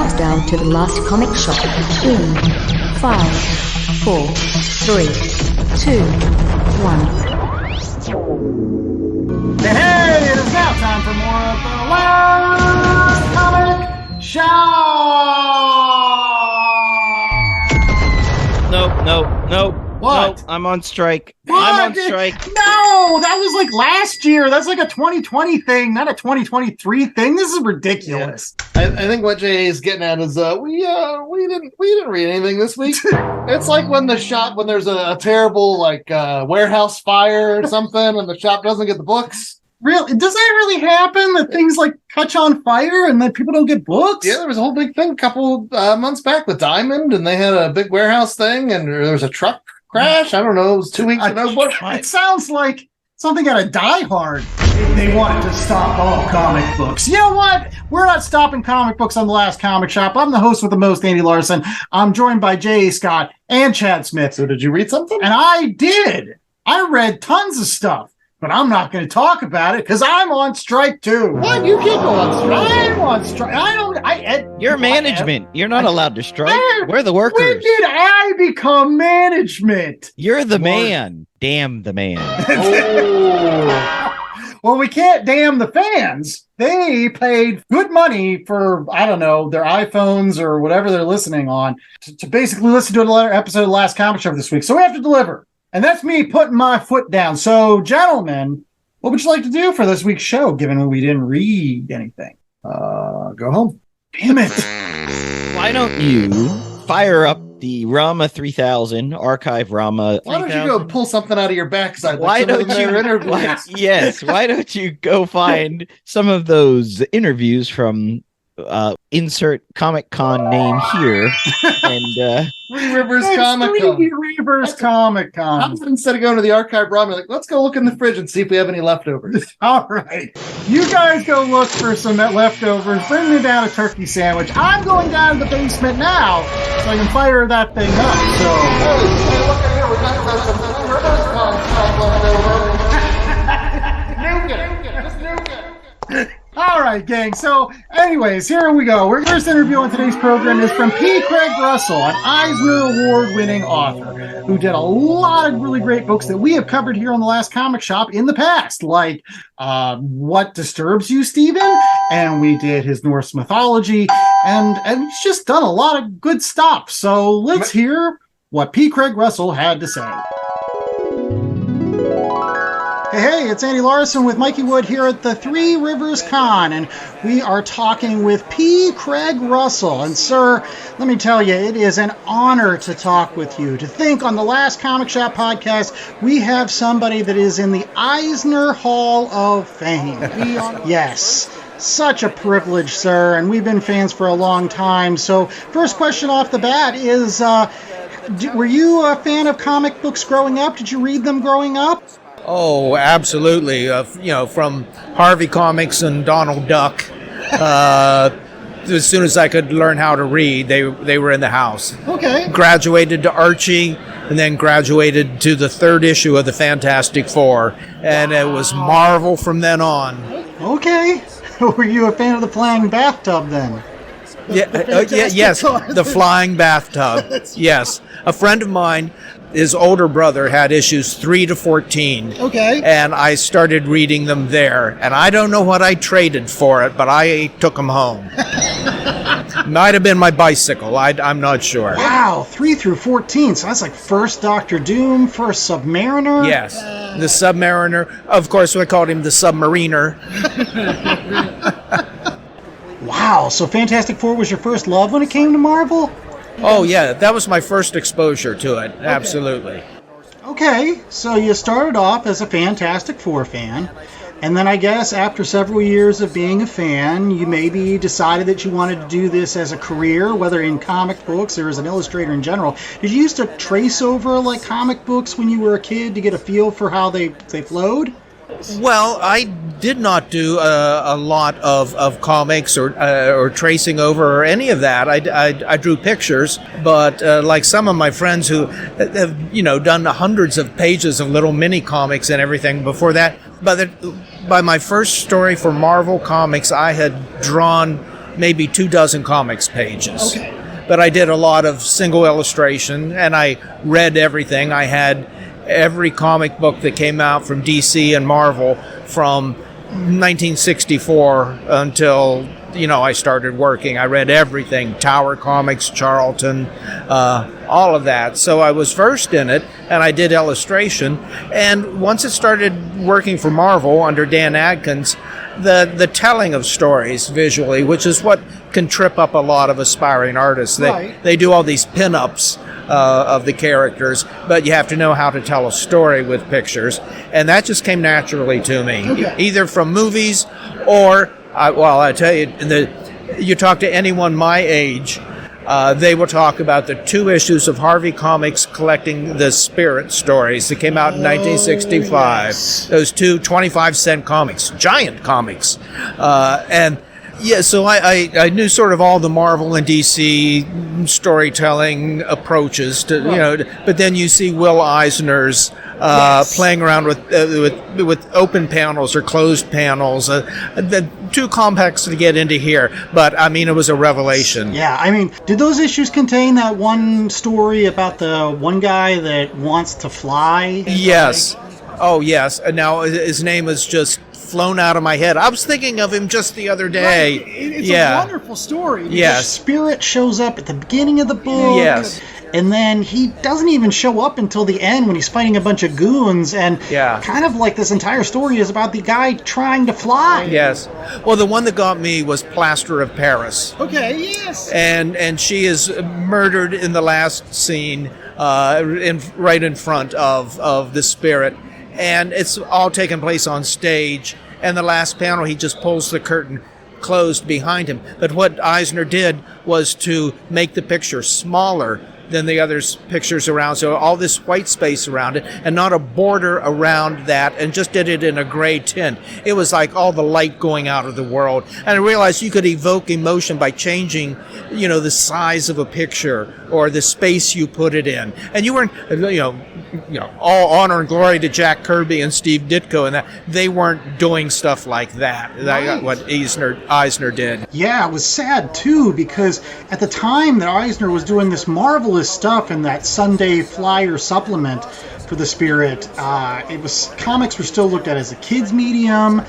countdown to the last comic shop in 5, 4, 3, 2, 1. Hey, it is now time for more of the last comic shop. Nope. What? Nope, I'm on strike. What? I'm on strike. No, that was like last year. That's like a 2020 thing, not a 2023 thing. This is ridiculous. I think what Jay is getting at is we didn't read anything this week. It's like when there's a terrible warehouse fire or something, and the shop doesn't get the books. Really? Does that really happen? That things like catch on fire and then people don't get books? Yeah, there was a whole big thing a couple months back with Diamond, and they had a big warehouse thing, and there was a truck crash. I don't know. It was 2 weeks ago. It sounds like something out of Die Hard. They wanted to stop all comic books. You know what? We're not stopping comic books on the last comic shop. I'm the host with the most, Andy Larson. I'm joined by Jay Scott and Chad Smith. So did you read something? And I did. I read tons of stuff. But I'm not going to talk about it because I'm on strike too. What? You can't go on strike. I'm on strike. You're management. You're not allowed to strike. We're the workers. When did I become management? You're the man. Damn the man. Well, we can't damn the fans. They paid good money for, I don't know, their iPhones or whatever they're listening on to basically listen to another episode of the Last Comic Show this week. So we have to deliver. And that's me putting my foot down. So, gentlemen, what would you like to do for this week's show, given we didn't read anything? Go home. Damn it. Why don't you fire up the Rama 3000 archive Rama 3000? Why don't you go pull something out of your backside? Why don't you? Yes. Why don't you go find some of those interviews from insert Comic Con name here and Three Rivers Comic Con. Three Rivers Comic Con. Instead of going to the archive Rama, like, let's go look in the fridge and see if we have any leftovers. All right. You guys go look for some leftovers. Bring me down a turkey sandwich. I'm going down to the basement now so I can fire that thing up. So, hey, look at here. We got some Rivers Con stuff left over. Nuke it. Just nuke it. all right, gang. So, anyways, here we go. Our first interview on today's program is from P. Craig Russell, an Eisner Award-winning author who did a lot of really great books that we have covered here on the Last Comic Shop in the past, like What Disturbs You, Stephen? And we did his Norse Mythology, and he's just done a lot of good stuff. So let's hear what P. Craig Russell had to say. Hey, it's Andy Larson with Mikey Wood here at the Three Rivers Con, and we are talking with P. Craig Russell. And sir, let me tell you, it is an honor to talk with you. To think on the Last Comic Shop podcast, we have somebody that is in the Eisner Hall of Fame. Yes. Such a privilege, sir, and we've been fans for a long time. So, first question off the bat is, were you a fan of comic books growing up? Did you read them growing up? Oh, absolutely. From Harvey Comics and Donald Duck. As soon as I could learn how to read, they were in the house. Okay. Graduated to Archie, and then graduated to the third issue of the Fantastic Four. And it was Marvel from then on. Okay. Were you a fan of the flying bathtub then? Yes, the flying bathtub. Yes. A friend of mine, his older brother, had issues 3 to 14. Okay. And I started reading them there. And I don't know what I traded for it, but I took them home. Might have been my bicycle. I'm not sure. Wow, 3 through 14. So that's like first Doctor Doom, first Submariner. Yes, the Submariner. Of course, we called him the Submariner. Wow, so Fantastic Four was your first love when it came to Marvel? Oh, yeah, that was my first exposure to it. Okay. Absolutely. Okay, so you started off as a Fantastic Four fan, and then I guess after several years of being a fan, you maybe decided that you wanted to do this as a career, whether in comic books or as an illustrator in general. Did you used to trace over like comic books when you were a kid to get a feel for how they flowed? Well, I did not do a lot of comics or tracing over or any of that. I drew pictures, but like some of my friends who have done hundreds of pages of little mini comics and everything before that. By my first story for Marvel Comics, I had drawn maybe 24 comics pages. Okay. But I did a lot of single illustration, and I read everything. I had every comic book that came out from DC and Marvel from 1964 until I started working. I read everything: Tower Comics, Charlton, all of that. So I was versed in it, and I did illustration. And once it started working for Marvel under Dan Adkins, the telling of stories visually, which is what can trip up a lot of aspiring artists. They do all these pin-ups of the characters, but you have to know how to tell a story with pictures, and that just came naturally to me, either from movies or, I tell you, you talk to anyone my age, they will talk about the 2 issues of Harvey Comics collecting the Spirit stories that came out in 1965. Yes. Those 2 25-cent comics, giant comics. So I knew sort of all the Marvel and DC storytelling approaches to, but then you see Will Eisner's playing around with open panels or closed panels. Too complex to get into here, but I mean, it was a revelation. Yeah, I mean, did those issues contain that one story about the one guy that wants to fly? Yes. Oh, yes. Now his name is just flown out of my head. I was thinking of him just the other day. Right. It's a wonderful story. Yes. Spirit shows up at the beginning of the book. Yes. And then he doesn't even show up until the end when he's fighting a bunch of goons. And kind of like this entire story is about the guy trying to fly. Yes. Well, the one that got me was Plaster of Paris. Okay, yes. And she is murdered in the last scene right in front of the Spirit. And it's all taking place on stage. And the last panel, he just pulls the curtain closed behind him. But what Eisner did was to make the picture smaller than the other pictures around. So all this white space around it and not a border around that, and just did it in a gray tint. It was like all the light going out of the world. And I realized you could evoke emotion by changing, the size of a picture or the space you put it in. And you weren't, all honor and glory to Jack Kirby and Steve Ditko, and that they weren't doing stuff like that. Right. What Eisner did. Yeah, it was sad too, because at the time that Eisner was doing this marvelous stuff in that Sunday Flyer supplement for the Spirit, comics were still looked at as a kids medium.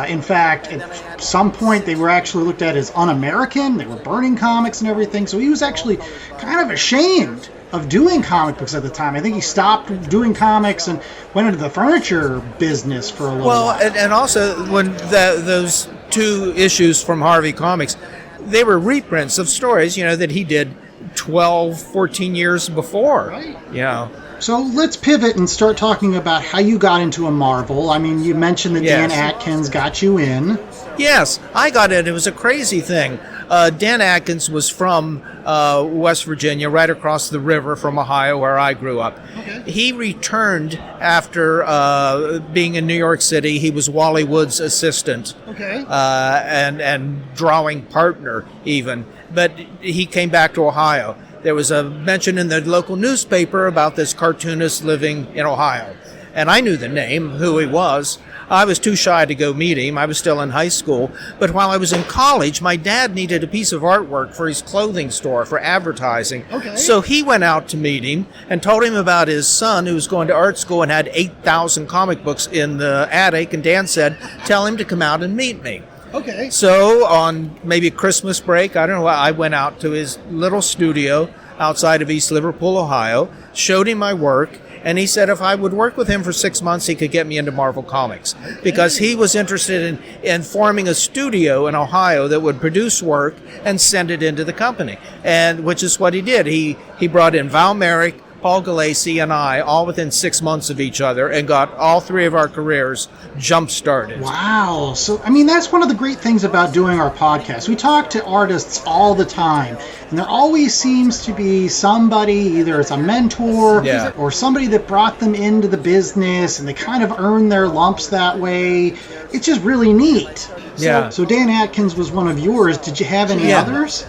In fact, at some point they were actually looked at as un-American. They were burning comics and everything. So he was actually kind of ashamed of doing comic books at the time. I think he stopped doing comics and went into the furniture business for a little while. And also when those 2 issues from Harvey Comics, they were reprints of stories, that he did 12, 14 years before. Right. So let's pivot and start talking about how you got into a Marvel. I mean, you mentioned that Dan Adkins got you in. Yes, I got in. It was a crazy thing. Dan Adkins was from West Virginia, right across the river from Ohio, where I grew up. Okay. He returned after being in New York City. He was Wally Wood's assistant, and drawing partner even. But he came back to Ohio. There was a mention in the local newspaper about this cartoonist living in Ohio. And I knew the name, who he was. I was too shy to go meet him. I was still in high school. But while I was in college, my dad needed a piece of artwork for his clothing store for advertising. Okay. So he went out to meet him and told him about his son who was going to art school and had 8,000 comic books in the attic. And Dan said, tell him to come out and meet me. Okay. So on maybe Christmas break, I don't know, I went out to his little studio outside of East Liverpool, Ohio, showed him my work, and he said if I would work with him for 6 months, he could get me into Marvel Comics. Because he was interested in forming a studio in Ohio that would produce work and send it into the company, and which is what he did. He brought in Val Merrick, Paul Galassi, and I, all within 6 months of each other, and got all 3 of our careers jump-started. Wow. So, I mean, that's one of the great things about doing our podcast. We talk to artists all the time, and there always seems to be somebody, either it's a mentor or somebody that brought them into the business, and they kind of earn their lumps that way. it's just really neat. Yeah. So Dan Atkins was one of yours. Did you have any others?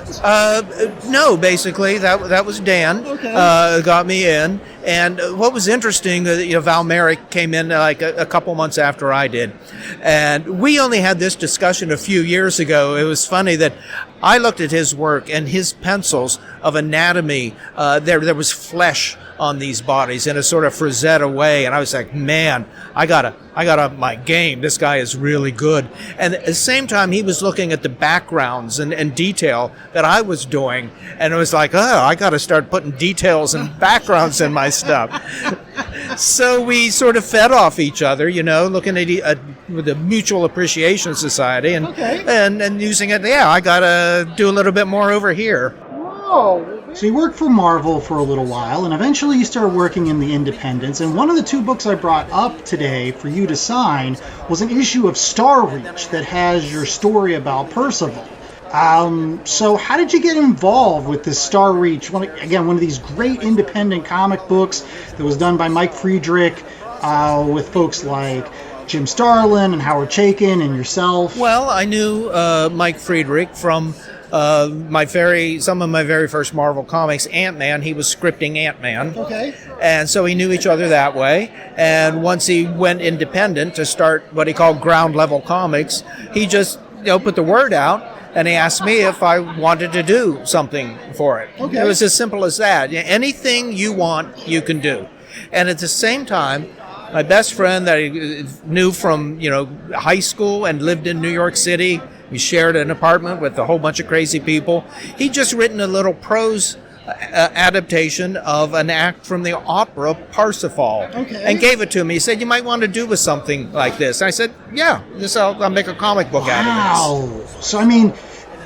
No, basically that was Dan. Got me in. And what was interesting, Val Merrick came in like a couple months after I did, and we only had this discussion a few years ago. It was funny that I looked at his work and his pencils of anatomy. There was flesh on these bodies in a sort of Frazetta way, and I was like, man, I gotta up my game. This guy is really good. And at the same time, he was looking at the backgrounds and detail that I was doing, and it was like, I gotta start putting details and backgrounds in my stuff. So we sort of fed off each other, looking at with the Mutual Appreciation Society and using it. Yeah, I gotta do a little bit more over here. So you worked for Marvel for a little while, and eventually you started working in the independents. And one of the 2 books I brought up today for you to sign was an issue of Star Reach that has your story about Percival. So how did you get involved with this Star Reach? One of these great independent comic books that was done by Mike Friedrich with folks like Jim Starlin and Howard Chaykin and yourself. Well, I knew Mike Friedrich from some of my very first Marvel comics. Ant-Man, he was scripting Ant-Man. And so we knew each other that way. And once he went independent to start what he called ground level comics, he just put the word out. And he asked me if I wanted to do something for it. It was as simple as that. Anything you want, you can do. And at the same time, my best friend that I knew from high school and lived in New York City, we shared an apartment with a whole bunch of crazy people. He'd just written a little prose adaptation of an act from the opera Parsifal and gave it to me. He said, you might want to do with something like this. And I said, yeah, I'll make a comic book out of this. So,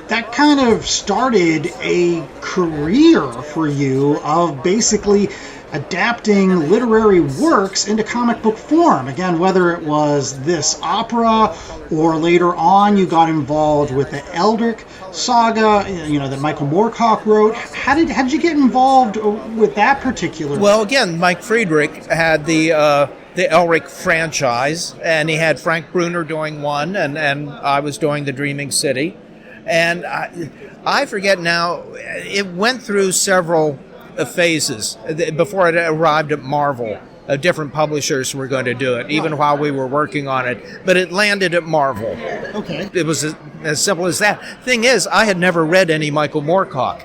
that kind of started a career for you of basically adapting literary works into comic book form. Again, whether it was this opera or later on you got involved with the Eldritch saga, that Michael Moorcock wrote. How did you get involved with that particular? Well, again, Mike Friedrich had the Elric franchise, and he had Frank Bruner doing one, and I was doing the Dreaming City. And I forget now, it went through several phases before it arrived at Marvel. Different publishers were going to do it, even while we were working on it. But it landed at Marvel. It was as simple as that. Thing is, I had never read any Michael Moorcock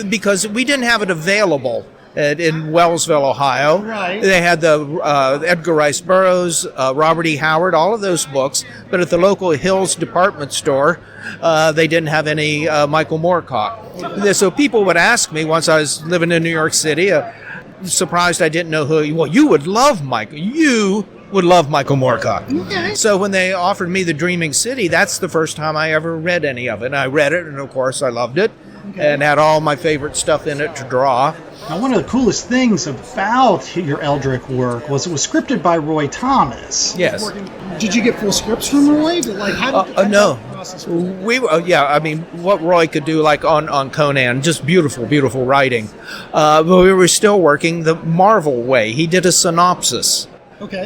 because we didn't have it available in Wellsville, Ohio. They had the Edgar Rice Burroughs, Robert E. Howard, all of those books. But at the local Hills department store, they didn't have any Michael Moorcock. So people would ask me once I was living in New York City, surprised I didn't know who. Well, you would love Michael. You would love Michael Moorcock. So when they offered me the Dreaming City, that's the first time I ever read any of it. And I read it, and of course I loved it, and had all my favorite stuff in it to draw. Now, one of the coolest things about your Eldritch work was it was scripted by Roy Thomas. Yes. Did you get full scripts from Roy? No. What Roy could do, like on Conan, just beautiful writing. But we were still working the Marvel way. He did a synopsis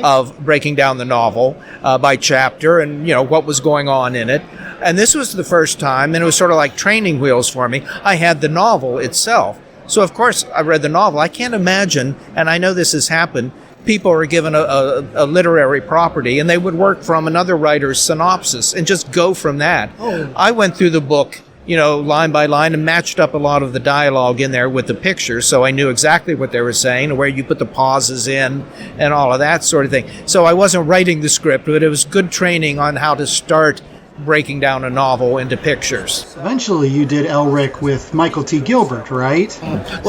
of breaking down the novel by chapter and, what was going on in it. And this was the first time, and it was sort of like training wheels for me. I had the novel itself. So, of course, I read the novel. I can't imagine, and I know this has happened, people are given a literary property, and they would work from another writer's synopsis and just go from that. I went through the book, line by line, and matched up a lot of the dialogue in there with the pictures, so I knew exactly what they were saying and where you put the pauses in and all of that sort of thing. So I wasn't writing the script, but it was good training on how to start breaking down a novel into pictures. Eventually you did Elric with Michael T. Gilbert, right? After,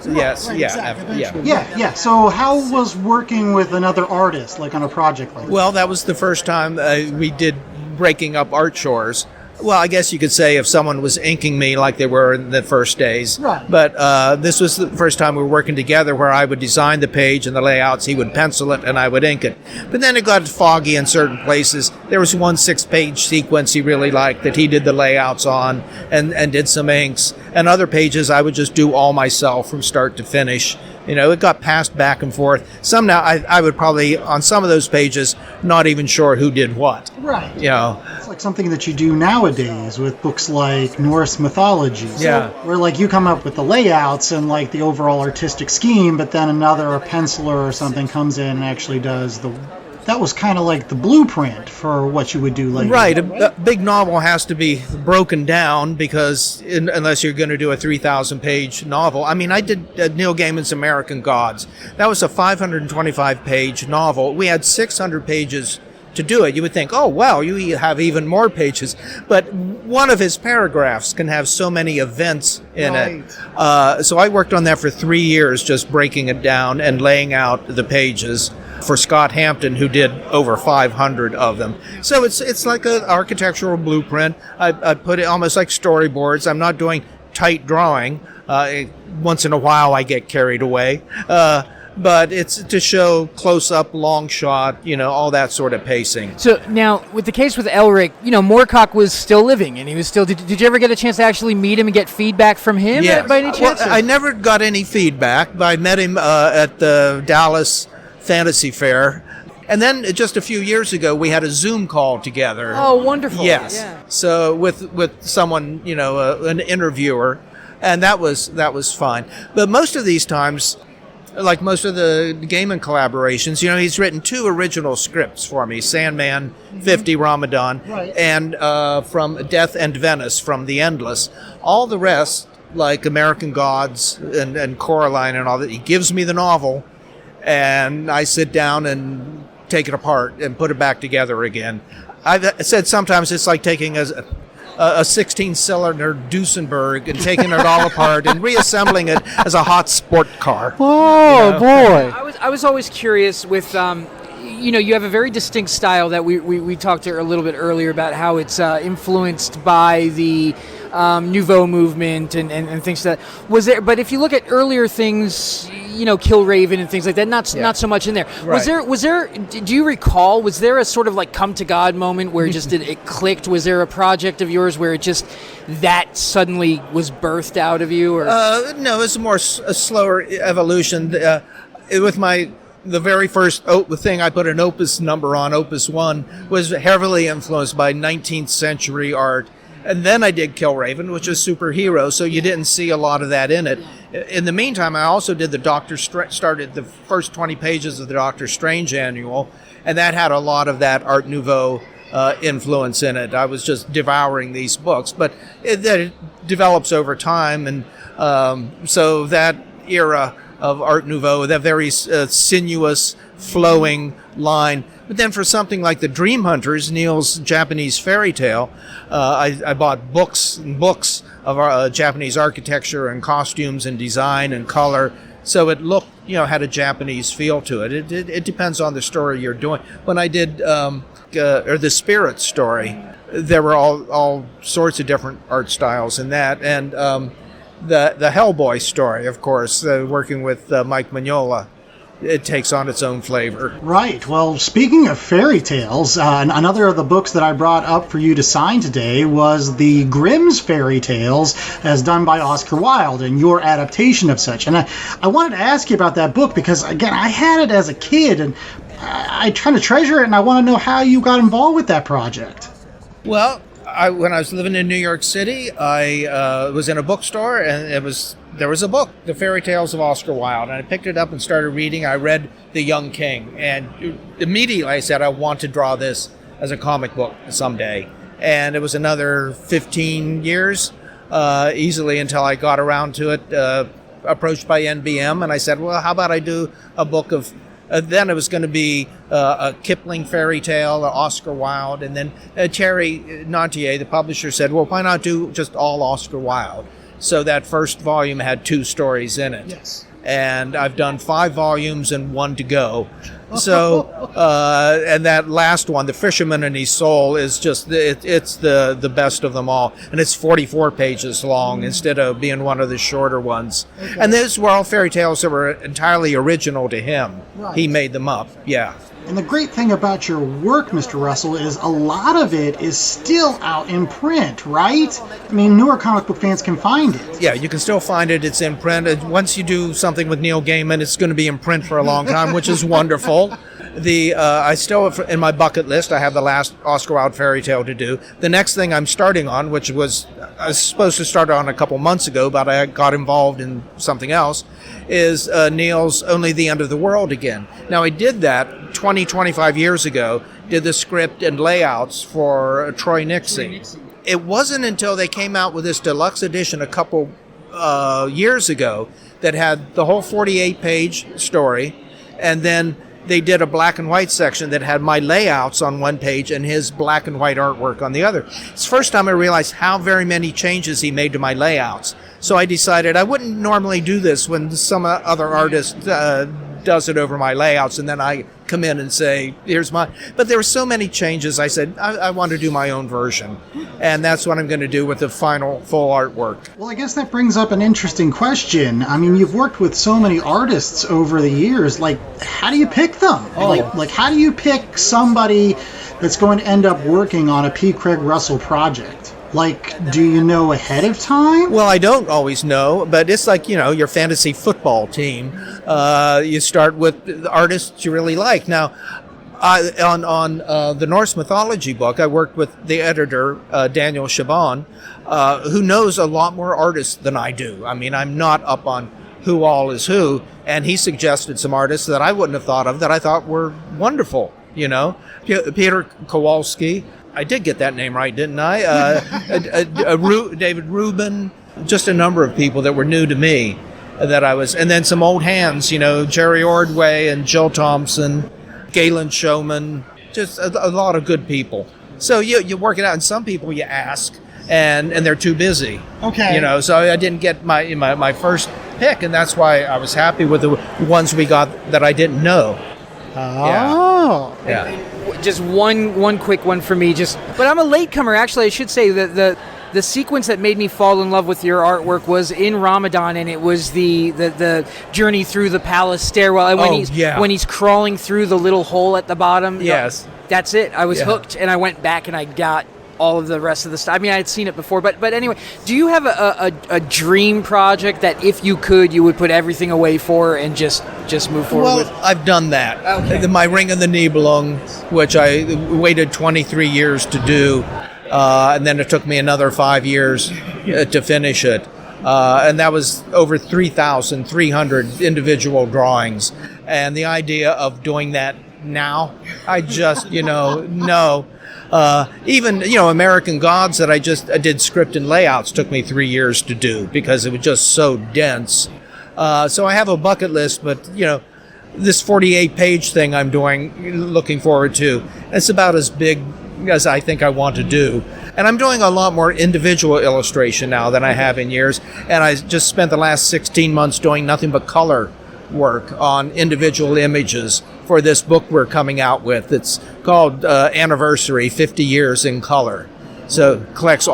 yes, yeah. So how was working with another artist, like on a project like that? Well, that was the first time we did breaking up art chores. Well, I guess you could say if someone was inking me like they were in the first days. Right. But this was the first time we were working together where I would design the page and the layouts, he would pencil it, and I would ink it. But then it got foggy in certain places. There was one 6-page sequence he really liked that he did the layouts on and did some inks. And other pages I would just do all myself from start to finish It got passed back and forth. Some now, I would probably, on some of those pages, not even sure who did what. Right. It's like something that you do nowadays with books like Norse Mythology. Yeah. Where like you come up with the layouts and like the overall artistic scheme, but then a penciler or something comes in and actually does that was kind of like the blueprint for what you would do later. Right. A big novel has to be broken down because unless you're going to do a 3,000-page novel. I mean, I did Neil Gaiman's American Gods. That was a 525-page novel. We had 600 pages to do it. You would think, oh, wow, you have even more pages. But one of his paragraphs can have so many events in it. So I worked on that for 3 years, just breaking it down and laying out the pages for Scott Hampton, who did over 500 of them. So it's like an architectural blueprint. I put it almost like storyboards. I'm not doing tight drawing. Once in a while I get carried away. But it's to show close up, long shot, all that sort of pacing. So now, with the case with Elric, Moorcock was still living, and he was still. Did you ever get a chance to actually meet him and get feedback from him? Yes. By any chance? Well, I never got any feedback, but I met him at the Dallas Fantasy Fair. And then just a few years ago, we had a Zoom call together. Oh, wonderful. Yes. Yeah. So with someone, an interviewer, and that was fine. But most of these times, like most of the Gaiman collaborations, he's written 2 original scripts for me, Sandman, 50 Ramadan, and from Death and Venice from The Endless. All the rest, like American Gods and Coraline and all that, he gives me the novel, and I sit down and take it apart and put it back together again. I've said sometimes it's like taking a 16-cylinder Duesenberg and taking it all apart and reassembling it as a hot sport car. Oh, boy. I was always curious with, you have a very distinct style that we talked a little bit earlier about how it's influenced by the Nouveau movement and things like that. Was there? But if you look at earlier things, Kill Raven and things like that, not so much in there. Right. Was there? Do you recall? Was there a sort of like come to God moment where it clicked? Was there a project of yours where it just that suddenly was birthed out of you? Or no, it's a slower evolution. With the very first thing I put an opus number on, Opus 1, was heavily influenced by 19th century art. And then I did Kill Raven, which is superhero, so you didn't see a lot of that in it. In the meantime, I also did started the first 20 pages of the Doctor Strange annual, and that had a lot of that Art Nouveau influence in it. I was just devouring these books, but it develops over time, and so that era of Art Nouveau, that very sinuous, flowing line. But then for something like The Dream Hunters, Neil's Japanese fairy tale, I bought books and books of Japanese architecture and costumes and design and color. So it looked, had a Japanese feel to it. It depends on the story you're doing. When I did the Spirit story, there were all sorts of different art styles in that. And the Hellboy story, of course, working with Mike Mignola, it takes on its own flavor. Right. Well, speaking of fairy tales, another of the books that I brought up for you to sign today was the Grimm's Fairy Tales, as done by Oscar Wilde, and your adaptation of such. And I wanted to ask you about that book because, again, I had it as a kid, and I kind of treasure it, and I want to know how you got involved with that project. Well, when I was living in New York City, I was in a bookstore, and there was a book, The Fairy Tales of Oscar Wilde, and I picked it up and started reading. I read The Young King, and immediately I said, I want to draw this as a comic book someday. And it was another 15 years, easily, until I got around to it, approached by NBM, and I said, well, how about I do a book of then it was going to be a Kipling fairy tale, Oscar Wilde, and then Thierry Nantier, the publisher, said, well, why not do just all Oscar Wilde? So that first volume had 2 stories in it. Yes. And I've done 5 volumes and 1 to go. So, and that last one, The Fisherman and His Soul, is just, it's the best of them all. And it's 44 pages long instead of being one of the shorter ones. Okay. And those were all fairy tales that were entirely original to him. Right. He made them up, yeah. And the great thing about your work, Mr. Russell, is a lot of it is still out in print, right? I mean, newer comic book fans can find it. Yeah, you can still find it. It's in print. Once you do something with Neil Gaiman, it's going to be in print for a long time, which is wonderful. I still, in my bucket list, I have the last Oscar Wilde fairy tale to do. The next thing I'm starting on, which I was supposed to start on a couple months ago, but I got involved in something else, is Neil's Only the End of the World Again. Now, I did that 25 years ago, did the script and layouts for Troy Nixie. It wasn't until they came out with this deluxe edition a couple years ago that had the whole 48-page story, and then they did a black and white section that had my layouts on one page and his black and white artwork on the other. It's the first time I realized how very many changes he made to my layouts. So I decided I wouldn't normally do this when some other artist does it over my layouts, and then I come in and say, here's my... But there were so many changes, I said, I want to do my own version. And that's what I'm going to do with the final full artwork. Well, I guess that brings up an interesting question. I mean, you've worked with so many artists over the years. Like, how do you pick them? Like, how do you pick somebody that's going to end up working on a P. Craig Russell project? Like, do you know ahead of time? Well, I don't always know, but it's like, your fantasy football team. You start with the artists you really like. Now, on the Norse Mythology book, I worked with the editor, Daniel Shaban, who knows a lot more artists than I do. I mean, I'm not up on who all is who, and he suggested some artists that I wouldn't have thought of that I thought were wonderful, Peter Kowalski. I did get that name right, didn't I? David Rubin, just a number of people that were new to me that I was, and then some old hands, Jerry Ordway and Jill Thompson, Galen Showman, just a lot of good people. So you work it out, and some people you ask, and they're too busy. Okay. So I didn't get my first pick, and that's why I was happy with the ones we got that I didn't know. Oh. Yeah. Just one quick one for me. But I'm a latecomer. Actually, I should say that the sequence that made me fall in love with your artwork was in Ramadan, and it was the journey through the palace stairwell. And when he's crawling through the little hole at the bottom. Yes. That's it. I was hooked, and I went back and I got all of the rest of the stuff. I mean, I had seen it before, but anyway, do you have a dream project that if you could, you would put everything away for and just move forward with? Well, I've done that. Okay. My Ring of the Nibelung, which I waited 23 years to do, and then it took me another 5 years to finish it. And that was over 3,300 individual drawings. And the idea of doing that now, I just, no. Even American Gods that I did script and layouts took me 3 years to do because it was just so dense. So I have a bucket list, but this 48-page thing I'm looking forward to. It's about as big as I think I want to do. And I'm doing a lot more individual illustration now than I have in years. And I just spent the last 16 months doing nothing but color work on individual images for this book we're coming out with. It's called Anniversary, 50 Years in Color. So it collects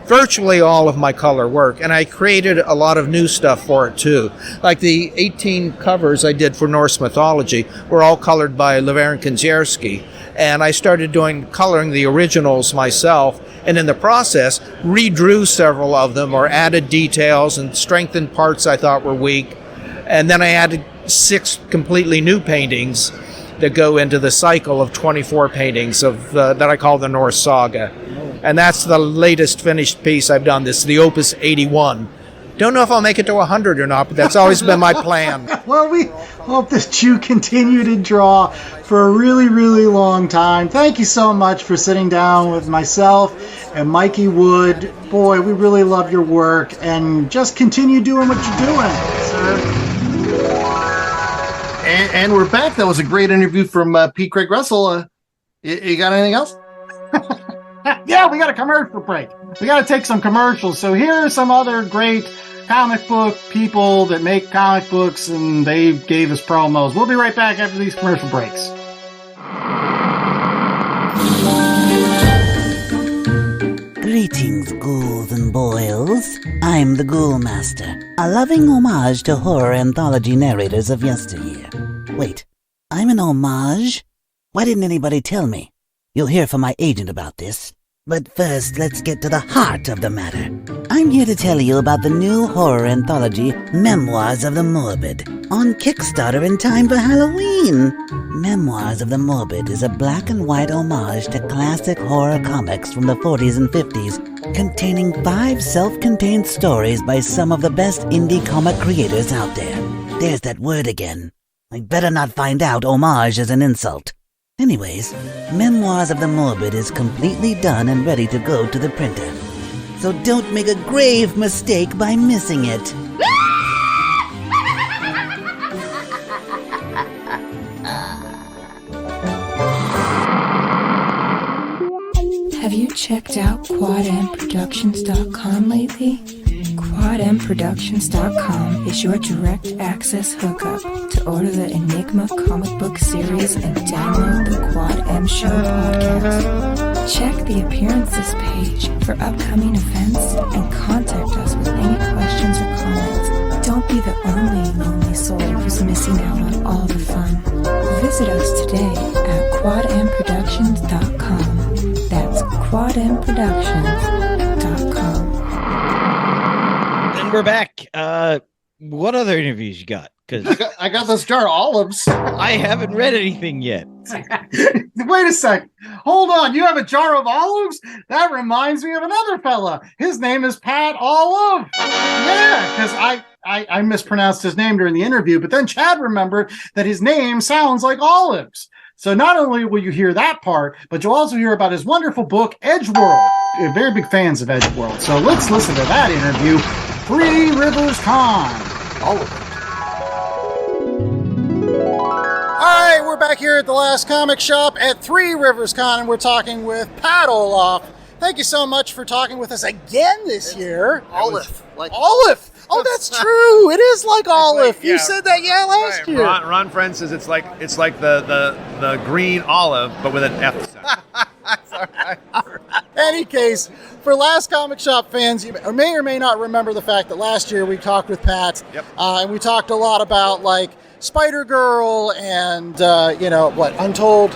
virtually all of my color work. And I created a lot of new stuff for it too. Like the 18 covers I did for Norse Mythology were all colored by Laverne Kinzierski. And I started coloring the originals myself, and in the process redrew several of them or added details and strengthened parts I thought were weak. And then I added 6 completely new paintings that go into the cycle of 24 paintings that I call the Norse Saga. And that's the latest finished piece I've done. This is the Opus 81. Don't know if I'll make it to 100 or not, but that's always been my plan. Well, we hope that you continue to draw for a really, really long time. Thank you so much for sitting down with myself and Mikey Wood. Boy, we really love your work, and just continue doing what you're doing, sir. And we're back. That was a great interview from P. Craig Russell. You got anything else? Yeah, we got a commercial break. We got to take some commercials. So here are some other great comic book people that make comic books, and they gave us promos. We'll be right back after these commercial breaks. Greetings, ghouls and boils. I'm the Ghoul Master, a loving homage to horror anthology narrators of yesteryear. Wait, I'm an homage? Why didn't anybody tell me? You'll hear from my agent about this. But first, let's get to the heart of the matter. I'm here to tell you about the new horror anthology, Memoirs of the Morbid, on Kickstarter in time for Halloween. Memoirs of the Morbid is a black and white homage to classic horror comics from the 40s and 50s, containing 5 self-contained stories by some of the best indie comic creators out there. There's that word again. I better not find out homage is an insult. Anyways, Memoirs of the Morbid is completely done and ready to go to the printer. So don't make a grave mistake by missing it. Have you checked out QuadMProductions.com lately? QuadMProductions.com is your direct access hookup to order the Enigma comic book series and download the Quad M Show podcast. Check the appearances page for upcoming events and contact us with any questions or comments. Don't be the only lonely soul who's missing out on all the fun. Visit us today at QuadMProductions.com. That's QuadMProductions.com. And we're back. What other interviews you got? Because I got this jar of olives. I haven't read anything yet. Wait a sec. Hold on. You have a jar of olives? That reminds me of another fella. His name is Pat Olive. Yeah, because I mispronounced his name during the interview, but then Chad remembered that his name sounds like olives. So not only will you hear that part, but you'll also hear about his wonderful book, Edgeworld. We're very big fans of Edgeworld. So let's listen to that interview. Three Rivers Con. All of it. All right, we're back here at the Last Comic Shop at Three Rivers Con, and we're talking with Pat Olaf. Thank you so much for talking with us again this year. Olive. Olive. Oh, that's true. It is like olive. You said that, last year. Ron Friend says it's like the green olive, but with an F. Any case, for Last Comic Shop fans, you may or may not remember the fact that last year we talked with Pat, and we talked a lot about like Spider-Girl and Untold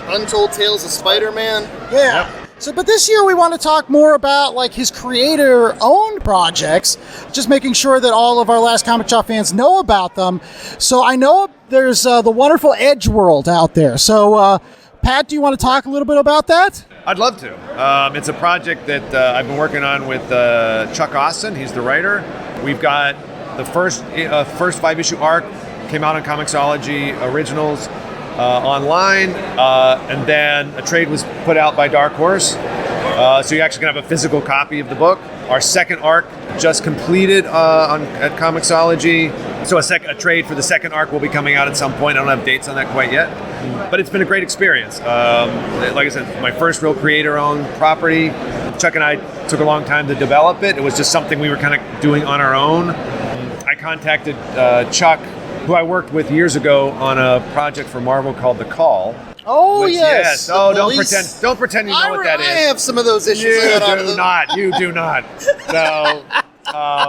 Tales of Spider-Man. Yeah. Yep. So, but this year we want to talk more about like his creator-owned projects, just making sure that all of our Last Comic Shop fans know about them. So I know there's the wonderful Edgeworld out there. So, Pat, do you want to talk a little bit about that? I'd love to. It's a project that I've been working on with Chuck Austin. He's the writer. We've got the first 5-issue arc came out on Comixology Originals online, and then a trade was put out by Dark Horse. So you're actually going to have a physical copy of the book. Our second arc just completed at Comixology. So a trade for the second arc will be coming out at some point. I don't have dates on that quite yet. But it's been a great experience. Like I said, my first real creator-owned property. Chuck and I took a long time to develop it. It was just something we were kind of doing on our own. I contacted Chuck, who I worked with years ago on a project for Marvel called The Call. Oh, yes. Oh, don't pretend you know what that is. I have some of those issues. You do not. So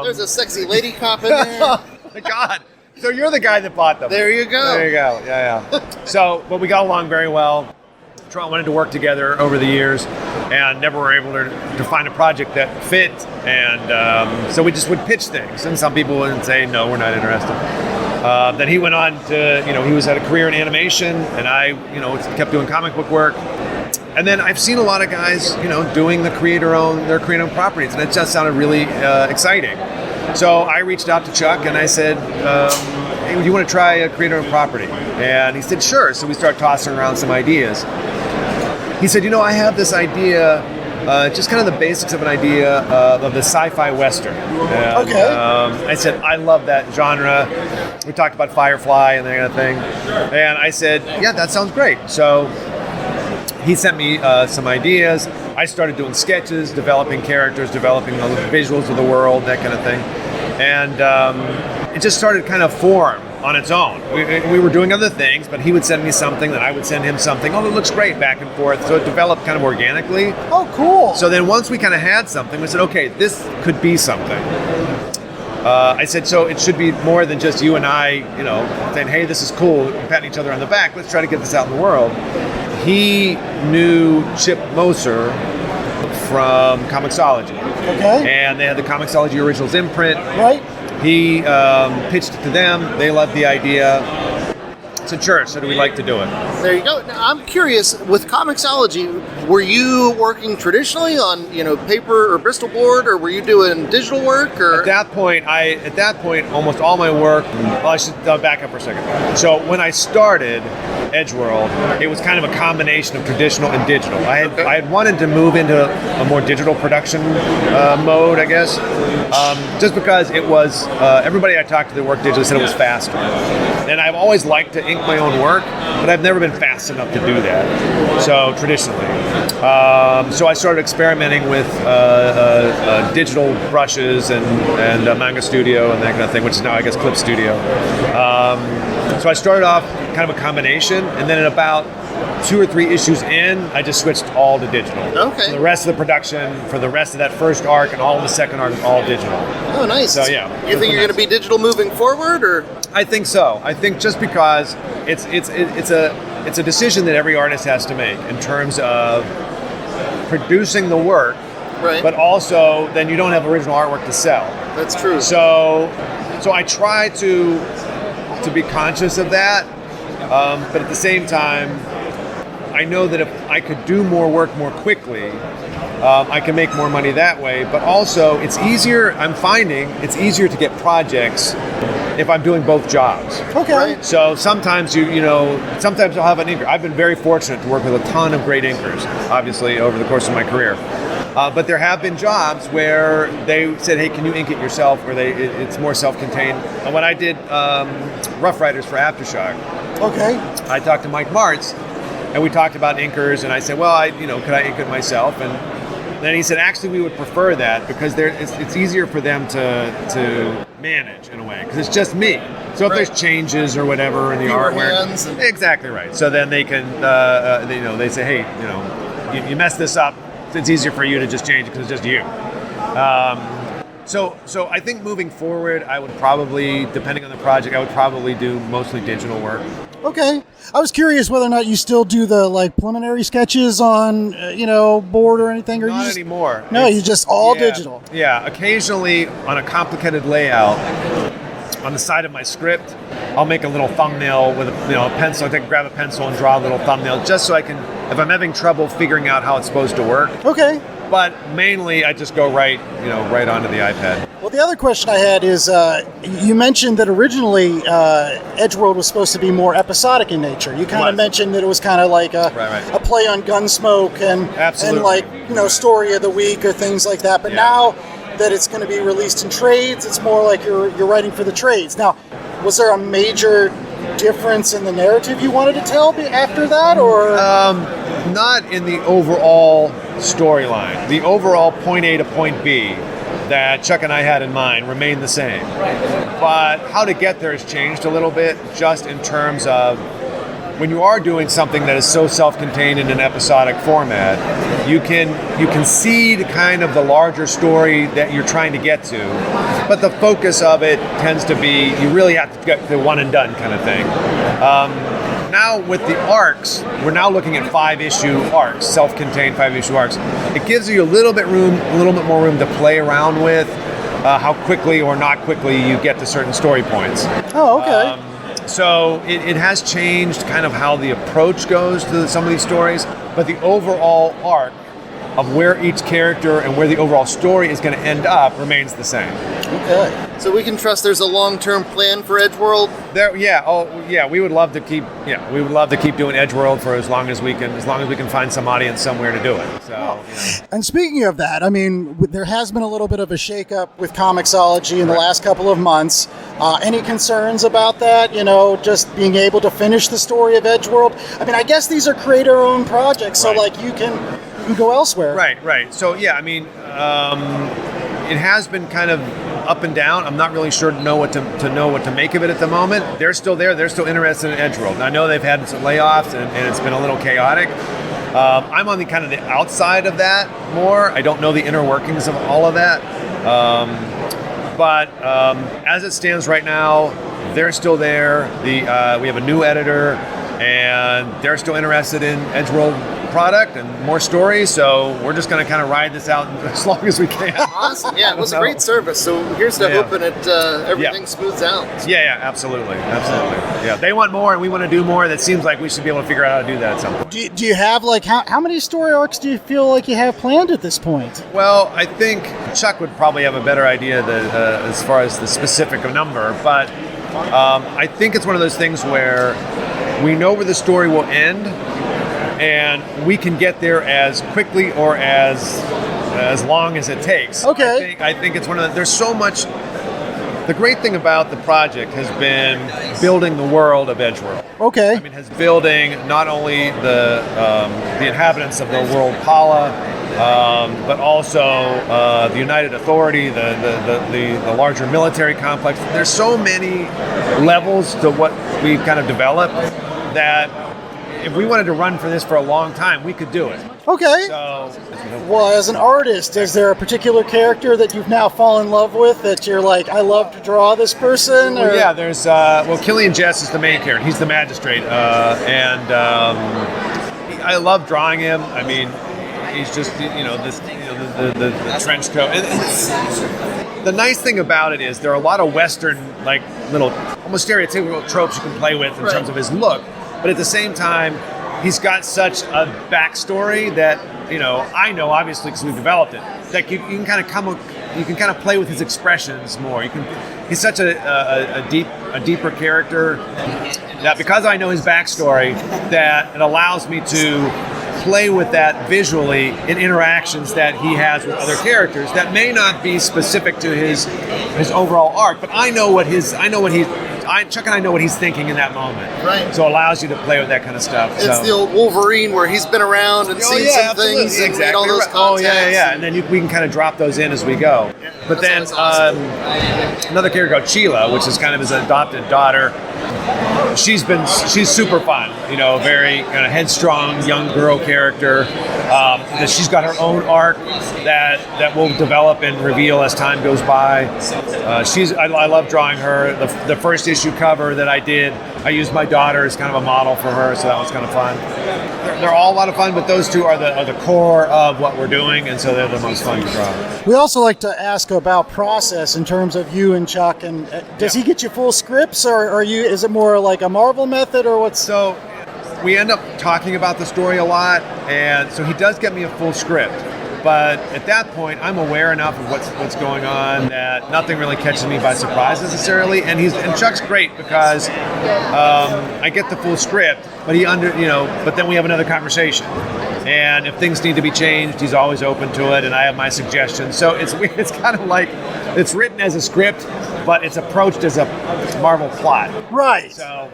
there's a sexy lady cop in there. God. So you're the guy that bought them. There you go. Yeah. So, but we got along very well. Wanted to work together over the years, and never were able to find a project that fit. And so we just would pitch things, and some people would say, "No, we're not interested." Then he went on to, he had a career in animation, and I, kept doing comic book work. And then I've seen a lot of guys, doing their creator-owned properties, and it just sounded really exciting. So I reached out to Chuck and I said, "Hey, do you want to try a creator-owned property?" And he said, "Sure." So we started tossing around some ideas. He said, "I have this idea." Just kind of the basics of an idea of the sci-fi western. And, okay. I said, I love that genre. We talked about Firefly and that kind of thing. And I said, yeah, that sounds great. So he sent me some ideas. I started doing sketches, developing characters, developing the visuals of the world, that kind of thing. and it just started kind of form on its own. We were doing other things, but he would send me something, then I would send him something. Oh, it looks great, back and forth. So it developed kind of organically. Oh, cool. So then once we kind of had something, we said, okay, this could be something. I said, so it should be more than just you and I, saying, hey, this is cool, patting each other on the back. Let's try to get this out in the world. He knew Chip Moser from Comixology. Okay. And they had the Comixology Originals imprint. Right. He pitched it to them. They loved the idea. Said, sure, so do we like to do it? There you go. Now, I'm curious, with Comixology, were you working traditionally on, paper or Bristol board, or were you doing digital work? Or At that point, almost all my work. Well, I should back up for a second. So when I started Edgeworld, it was kind of a combination of traditional and digital. I had wanted to move into a more digital production mode, I guess, just because it was everybody I talked to that worked digitally said it was faster, and I've always liked to ink my own work, but I've never been fast enough to do that. So traditionally, so I started experimenting with digital brushes and Manga Studio and that kind of thing, which is now I guess Clip Studio. So I started off kind of a combination, and then in about 2 or 3 issues in, I just switched all to digital. Okay. So the rest of the production for the rest of that first arc and all of the second arc is all digital. Oh, nice. So yeah. You think you're going to be digital moving forward, or? I think so. I think just because it's a decision that every artist has to make in terms of producing the work, right, but also then you don't have original artwork to sell. That's true. So I try to be conscious of that, but at the same time, I know that if I could do more work more quickly, I can make more money that way. But also, it's easier. I'm finding it's easier to get projects if I'm doing both jobs. Okay. Right. So sometimes sometimes I'll have an inker. I've been very fortunate to work with a ton of great inkers, obviously, over the course of my career. But there have been jobs where they said, hey, can you ink it yourself? Or it's more self-contained. And when I did Rough Riders for Aftershock, Okay. I talked to Mike Martz, and we talked about inkers, and I said, well, could I ink it myself? And then he said, actually, we would prefer that because it's easier for them to manage in a way, because it's just me. So if there's changes or whatever in the artwork, exactly right. So then they can, they say, hey, you messed this up. It's easier for you to just change it because it's just you. So I think moving forward, I would probably, depending on the project, I would probably do mostly digital work. Okay. I was curious whether or not you still do the preliminary sketches on board or anything, or Not anymore. No, you just all digital. Yeah, occasionally on a complicated layout, on the side of my script, I'll make a little thumbnail with a pencil. I can grab a pencil and draw a little thumbnail just so I can, if I'm having trouble figuring out how it's supposed to work. Okay. But mainly I just go right onto the iPad. Well, the other question I had is, you mentioned that originally Edgeworld was supposed to be more episodic in nature. You kind of mentioned that it was kind of like a play on Gunsmoke and story of the week or things like that. But now that it's going to be released in trades, it's more like you're writing for the trades. Now, was there a major difference in the narrative you wanted to tell after that, or? Not in the overall storyline. The overall point A to point B that Chuck and I had in mind remained the same. But how to get there has changed a little bit, just in terms of when you are doing something that is so self-contained in an episodic format, you can seed kind of the larger story that you're trying to get to, but the focus of it tends to be, you really have to get the one and done kind of thing. Now with the arcs, we're now looking at 5-issue arcs, self-contained 5-issue arcs. It gives you a little bit more room to play around with how quickly or not quickly you get to certain story points. Oh, okay. So it has changed kind of how the approach goes to some of these stories, but the overall arc of where each character and where the overall story is going to end up remains the same. Okay. So we can trust there's a long-term plan for Edgeworld? We would love to keep doing Edgeworld for as long as we can find some audience somewhere to do it. So, And speaking of that, I mean, there has been a little bit of a shakeup with Comixology in the last couple of months. Any concerns about that? Just being able to finish the story of Edgeworld? I mean, I guess these are creator-owned projects, so you can go elsewhere. Right. So it has been kind of up and down. I'm not really sure to know what to make of it at the moment. They're still there. They're still interested in Edgeworld. And I know they've had some layoffs and it's been a little chaotic. I'm on the kind of the outside of that more. I don't know the inner workings of all of that. But as it stands right now, they're still there. We have a new editor, and they're still interested in Edgeworld product and more stories, so we're just going to kind of ride this out as long as we can. Awesome. Yeah, it was a great service, so here's to hoping that everything smooths out. Yeah, absolutely. Yeah, they want more and we want to do more. That seems like we should be able to figure out how to do that at some point. Do you have, like, how many story arcs do you feel like you have planned at this point? Well, I think Chuck would probably have a better idea as far as the specific number, but I think it's one of those things where we know where the story will end, and we can get there as quickly or as long as it takes. Okay. I think it's one of there's so much. The great thing about the project has been building the world of Edgeworld. Okay. I mean, has building not only the inhabitants of the world Pala, but also the United Authority, the larger military complex. There's so many levels to what we've kind of developed that if we wanted to run for this for a long time, we could do it. Okay. So, well, as an artist, is there a particular character that you've now fallen in love with that you're like, I love to draw this person? Well, yeah, there's Killian Jess is the main character. He's the magistrate, and I love drawing him. I mean, he's just the trench coat. And the nice thing about it is there are a lot of Western, like little almost stereotypical tropes you can play with in terms of his look. But at the same time, he's got such a backstory that, I know obviously because we've developed it, that you can kind of play with his expressions more. He's such a deeper character that because I know his backstory, that it allows me to play with that visually in interactions that he has with other characters that may not be specific to his overall arc, but Chuck and I know what he's thinking in that moment. Right. So it allows you to play with that kind of stuff. It's the old Wolverine where he's been around and seen some absolutely. things and Exactly. made all those contacts. And then we can kind of drop those in as we go. But then awesome. Another character called Sheila, which is kind of his adopted daughter. She's super fun, very kind of headstrong young girl character. She's got her own arc that will develop and reveal as time goes by. I love drawing her. The first issue cover that I did, I used my daughter as kind of a model for her, so that was kind of fun. They're all a lot of fun, but those two are the core of what we're doing, and so they're the most fun to draw. We also like to ask about process in terms of you and Chuck, and does he get you full scripts, or is it more like a Marvel method, or what's? So we end up talking about the story a lot, and so he does get me a full script. But at that point, I'm aware enough of what's going on that nothing really catches me by surprise necessarily. And Chuck's great because I get the full script, but but then we have another conversation. And if things need to be changed, he's always open to it, and I have my suggestions. So it's kind of like it's written as a script, but it's approached as a Marvel plot. Right. So.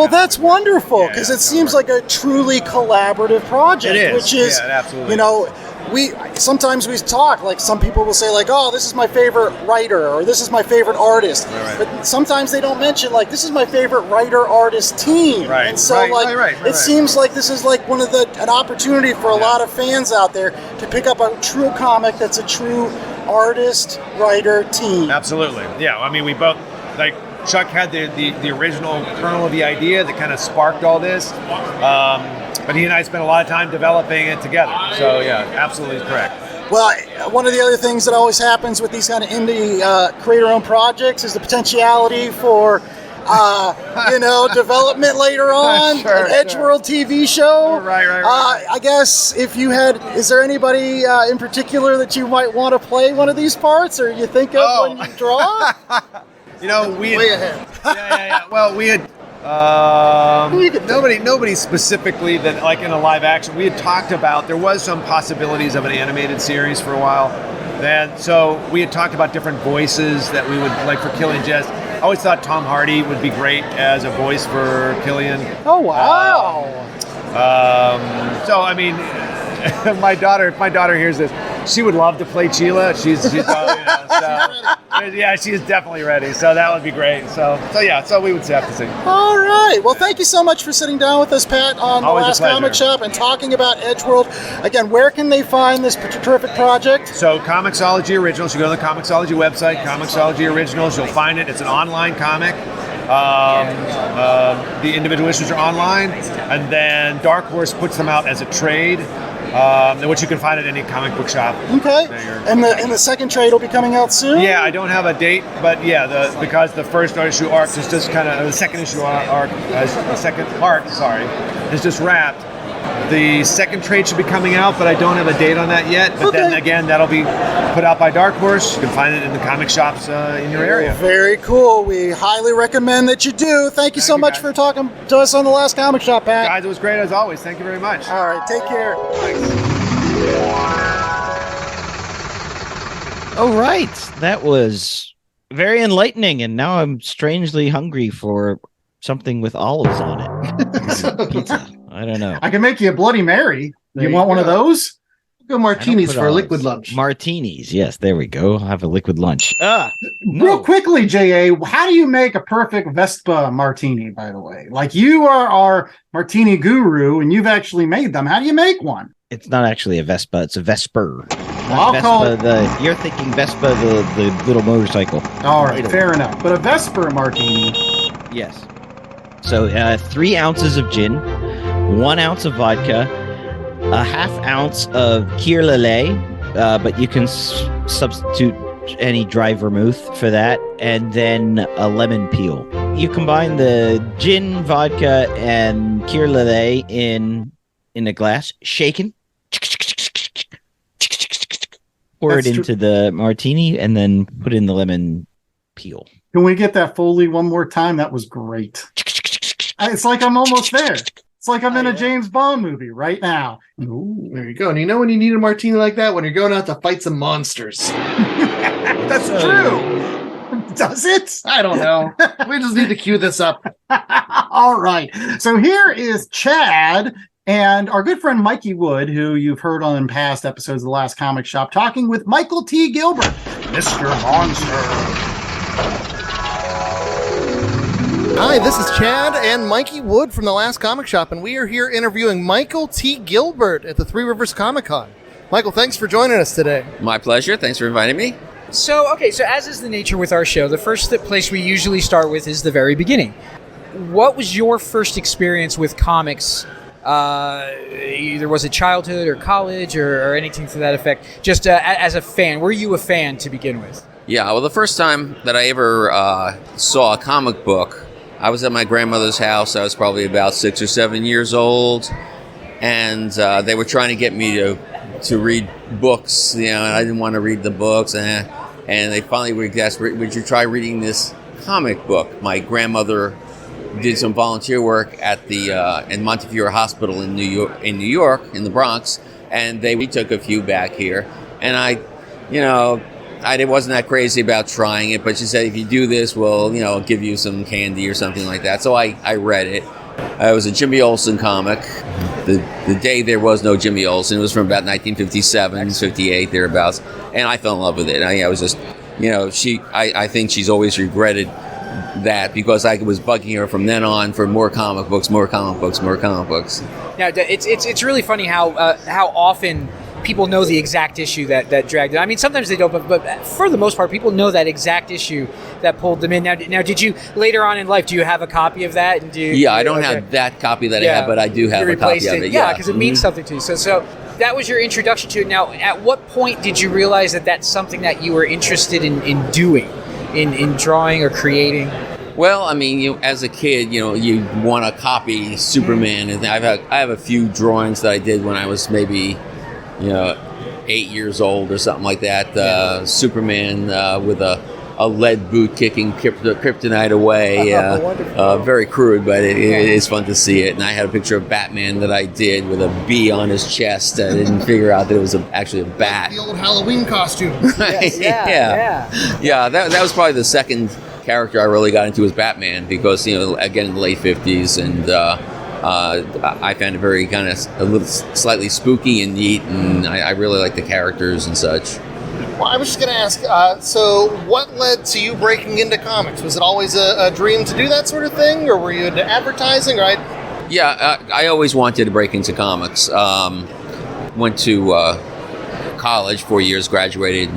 That's wonderful because it seems like a truly collaborative project. It is. Which is, it absolutely. We sometimes we talk like some people will say like, oh, this is my favorite writer or this is my favorite artist, right. But sometimes they don't mention like this is my favorite writer artist team. Right. And so it seems like this is like an opportunity for a lot of fans out there to pick up a true comic that's a true artist writer team. Absolutely. Yeah. I mean, we both like. Chuck had the original kernel of the idea that kind of sparked all this, but he and I spent a lot of time developing it together. So yeah, absolutely correct. Well, one of the other things that always happens with these kind of indie creator-owned projects is the potentiality for development later on, an Edgeworld TV show. Right. I guess is there anybody in particular that you might want to play one of these parts, or you think of when you draw? We had, way ahead. Yeah. Well, we had nobody specifically that like in a live action. We had talked about there was some possibilities of an animated series for a while. So we had talked about different voices that we would like for Killian Jess. I always thought Tom Hardy would be great as a voice for Killian. Oh wow! So I mean, if my daughter hears this, She would love to play Sheila. She's yeah, she's definitely ready. So that would be great. So we would have to see. All right. Well, thank you so much for sitting down with us, Pat, on Always The a Last pleasure. Comic Shop and talking about Edgeworld. Again, where can they find this terrific project? So Comixology Originals, you go to the Comixology website, Comixology Originals, you'll find it. It's an online comic. The individual issues are online, and then Dark Horse puts them out as a trade, which you can find at any comic book shop. Okay. And the second trade will be coming out soon? Yeah, I don't have a date, but because the first issue arc is just kind of, the second issue arc, is just wrapped. The second trade should be coming out, but I don't have a date on that yet. But then again, that'll be put out by Dark Horse. You can find it in the comic shops in your area. Very cool. We highly recommend that you do. Thank you so much for talking to us on The Last Comic Shop, Pat. Guys, it was great as always. Thank you very much. All right, take care. All right. That was very enlightening, and now I'm strangely hungry for something with olives on it. Pizza. I don't know. I can make you a Bloody Mary. There You you want one go. of those? Go martinis put for a olives. liquid lunch. Martinis. Yes, there we go. I'll have a liquid lunch. Real quickly, JA, how do you make a perfect Vespa martini, by the way? Like, you are our martini guru, and you've actually made them. How do you make one? It's not actually a Vespa. It's a Vesper. I'll call it. You're thinking Vespa, the little motorcycle. All right, fair enough. But a Vesper martini. Yes. So 3 ounces of gin, 1 ounce of vodka, a half ounce of Kir Lillet, but you can substitute any dry vermouth for that, and then a lemon peel. You combine the gin, vodka, and Kir Lillet in a glass, shaken. Pour it into the martini, and then put in the lemon peel. Can we get that Foley one more time? That was great. It's like I'm almost there. It's like I'm in a James Bond movie right now. Ooh, there you go. And you know when you need a martini like that? When you're going out to fight some monsters. That's true. Does it? I don't know. We just need to cue this up. All right. So here is Chad and our good friend Mikey Wood, who you've heard on past episodes of The Last Comic Shop, talking with Michael T. Gilbert, Mr. Monster. Hi, this is Chad and Mikey Wood from The Last Comic Shop, and we are here interviewing Michael T. Gilbert at the Three Rivers Comic Con. Michael, thanks for joining us today. My pleasure. Thanks for inviting me. So as is the nature with our show, the first place we usually start with is the very beginning. What was your first experience with comics? Either was it childhood or college or anything to that effect? Just as a fan, were you a fan to begin with? Yeah, well, the first time that I ever saw a comic book, I was at my grandmother's house. I was probably about 6 or 7 years old, and they were trying to get me to read books, and I didn't want to read the books, and they finally were desperate. Would you try reading this comic book? My grandmother did some volunteer work at the in Montefiore Hospital in New York, in the Bronx, and we took a few back here, and I wasn't that crazy about trying it, but she said, if you do this, we'll, give you some candy or something like that. So I read it. It was a Jimmy Olsen comic. The day there was no Jimmy Olsen. It was from about 1957, 58, thereabouts. And I fell in love with it. I was just, I think she's always regretted that because I was bugging her from then on for more comic books. Now, it's really funny how often people know the exact issue that dragged it. I mean, sometimes they don't, but for the most part, people know that exact issue that pulled them in. Now, did you, later on in life, do you have a copy of that? And I don't have that copy that I have, but I do have a copy of it. Yeah, because it means something to you. So that was your introduction to it. Now, at what point did you realize that that's something that you were interested in doing, in drawing or creating? Well, I mean, as a kid, you want to copy Superman, and I have a few drawings that I did when I was maybe 8 years old or something like that. Superman with a lead boot kicking kryptonite away. Very crude, but it is fun to see it. And I had a picture of Batman that I did with a bee on his chest. I didn't figure out that it was actually a bat. The old Halloween costume. Yeah. That was probably the second character I really got into was Batman because, again, in the late 50s. And I found it very kind of a little slightly spooky and neat, and I really like the characters and such. Well, I was just going to ask, so what led to you breaking into comics? Was it always a dream to do that sort of thing, or were you into advertising? Or I always wanted to break into comics. Went to college, 4 years, graduated,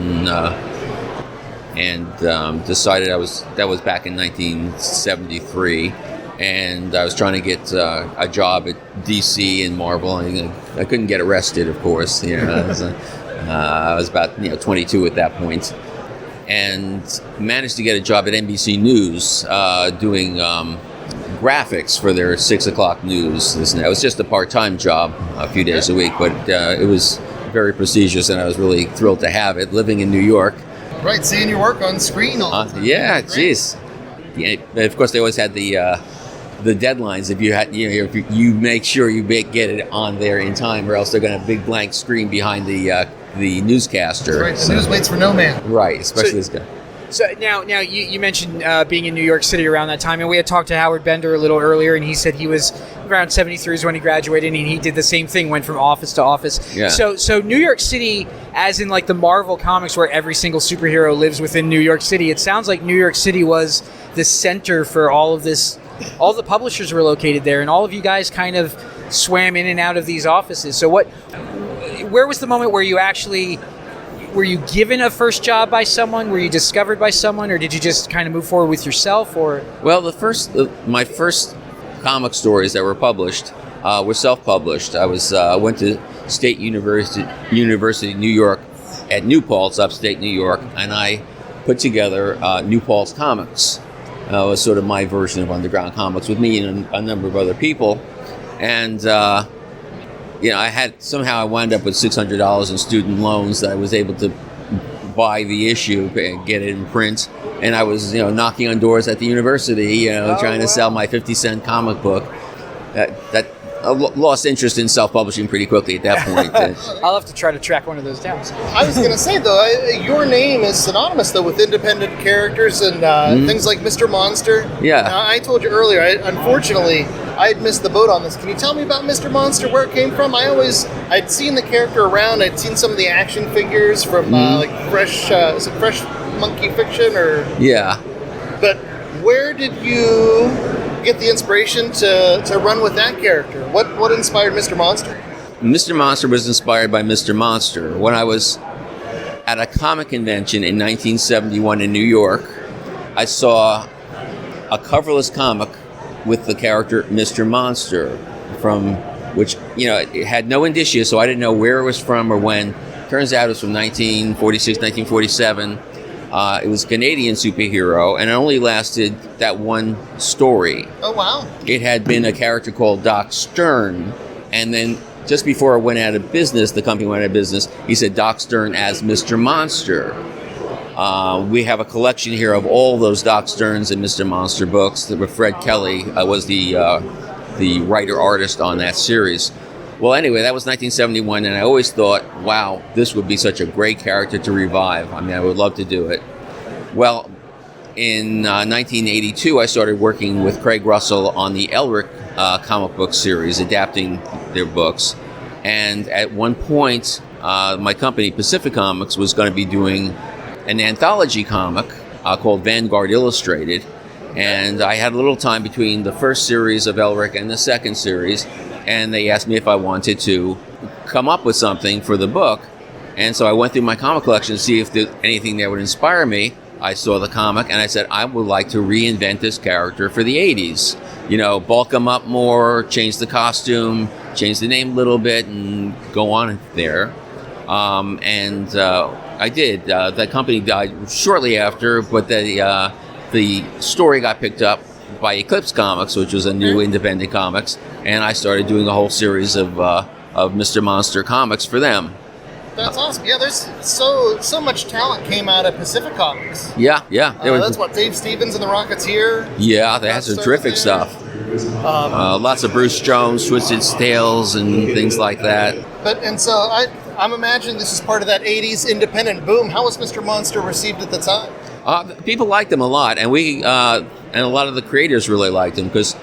and decided that was back in 1973, and I was trying to get a job at DC and Marvel, and I couldn't get arrested, of course. I was about 22 at that point, and managed to get a job at NBC News doing graphics for their 6 o'clock news. It was just a part-time job, a few days a week, but it was very prestigious, and I was really thrilled to have it. Living in New York, right, seeing your work on screen all the time. Yeah, geez. Yeah, of course, they always had the deadlines. If you had, if you make sure you get it on there in time, or else they're going to have a big blank screen behind the newscaster. That's right. The news waits for no man. Right, especially this guy. So now you mentioned being in New York City around that time, and we had talked to Howard Bender a little earlier, and he said he was around 73 is when he graduated, and he did the same thing, went from office to office. Yeah. So New York City, as in like the Marvel comics where every single superhero lives within New York City, it sounds like New York City was the center for all of this. All the publishers were located there, and all of you guys kind of swam in and out of these offices. So where was the moment where you actually... Were you given a first job by someone? Were you discovered by someone, or did you just kind of move forward with yourself? Or well, my first comic stories that were published were self-published. I went to State University New York at New Paltz, upstate New York, and I put together New Paltz Comics. It was sort of my version of underground comics with me and a number of other people, and. I wound up with $600 in student loans that I was able to buy the issue and get it in print. And I was, knocking on doors at the university, trying to sell my 50-cent comic book. That I lost interest in self-publishing pretty quickly at that point. I'll have to try to track one of those down. I was going to say, though, your name is synonymous, though, with independent characters and things like Mr. Monster. Yeah. Now, I told you earlier, unfortunately, I had missed the boat on this. Can you tell me about Mr. Monster, where it came from? I'd seen the character around. I'd seen some of the action figures from, Fresh Monkey Fiction, or... Yeah. But where did you get the inspiration to run with that character? What inspired Mr. Monster? Mr. Monster was inspired by Mr. Monster. When I was at a comic convention in 1971 in New York, I saw a coverless comic with the character Mr. Monster, from which, it had no indicia, so I didn't know where it was from or when. Turns out it was from 1946, 1947. It was a Canadian superhero, and it only lasted that one story. Oh, wow. It had been a character called Doc Stern, and then just before it went out of business, the company went out of business, he said Doc Stern as Mr. Monster. We have a collection here of all those Doc Stearns and Mr. Monster books. Fred Kelly was the writer-artist on that series. Well, anyway, that was 1971, and I always thought, wow, this would be such a great character to revive. I mean, I would love to do it. Well, in 1982, I started working with Craig Russell on the Elric comic book series, adapting their books. And at one point, my company, Pacific Comics, was going to be doing an anthology comic called Vanguard Illustrated. And I had a little time between the first series of Elric and the second series, and they asked me if I wanted to come up with something for the book. And so I went through my comic collection to see if there's anything that would inspire me. I saw the comic, and I said, I would like to reinvent this character for the 80s. Bulk him up more, change the costume, change the name a little bit, and go on there. I did. That company died shortly after, but the story got picked up by Eclipse Comics, which was a new independent comics, and I started doing a whole series of Mr. Monster comics for them. That's awesome. Yeah, there's so much talent came out of Pacific Comics. Yeah. That's what Dave Stevens and the Rocketeer. Yeah, they had some terrific stuff. Lots of Bruce Jones, Twisted Tales, and things like that. So I'm imagining this is part of that 80s independent boom. How was Mr. Monster received at the time? People liked him a lot, and a lot of the creators really liked him, because